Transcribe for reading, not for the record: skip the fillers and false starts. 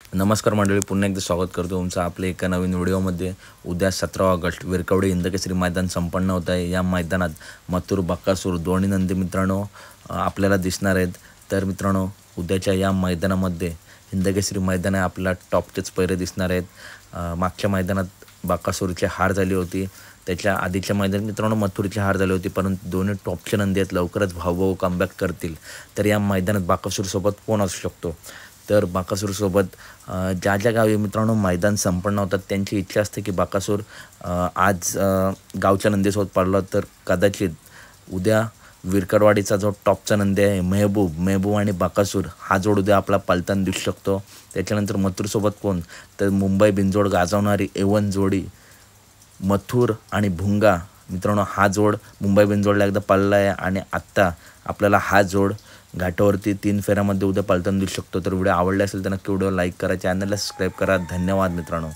नमस्कार मंडळी, पुन्हा एकदा स्वागत करतो तुमचं आपल्या एका नवीन व्हिडिओमध्ये। उद्या 17 ऑगस्ट विरकवडे हिंदकेसरी मैदान संपन्न होत आहे। या मैदानात मथुर बकासूर दोन्ही नंदी मित्रांनो आपल्याला दिसणार आहेत। तर मित्रांनो उद्याच्या या मैदानामध्ये हिंदकेसरी मैदान आहे, आपल्याला टॉपचेच पैरे दिसणार आहेत। मागच्या मैदानात बकासूरची हार झाली होती, त्याच्या आधीच्या मैदानात मित्रांनो मथुरची हार झाली होती, परंतु दोन्ही टॉपचे नंदी आहेत, लवकरच भाऊ कमबॅक करतील। तर या मैदानात बकासूरसोबत कोण असू शकतो? तर बकासूरसोबत ज्या गावी मित्रांनो मैदान संपन्न होतात त्यांची इच्छा असते की बकासूर आज गावच्या नंदीसोबत पडला तर कदाचित उद्या विरकरवाडीचा जो टॉपचा नंदी आहे मेहबूब आणि बकासूर हा जोड उद्या आपला पलताना दिसू शकतो। त्याच्यानंतर मथुरसोबत कोण? तर मुंबई बिनजोड गाजवणारी एवन जोडी मथुर आणि भुंगा मित्रांनो, हा जोड मुंबई बिनजोडला एकदा पळला आहे आणि आत्ता आपल्याला हा जोड घाटावरती 3 फेऱ्यामध्ये उद्या पळताना दिसू शकतो। तर व्हिडिओ आवडला असेल तर नक्की व्हिडिओ लाईक करा, चॅनलला सबस्क्राईब करा। धन्यवाद मित्रांनो।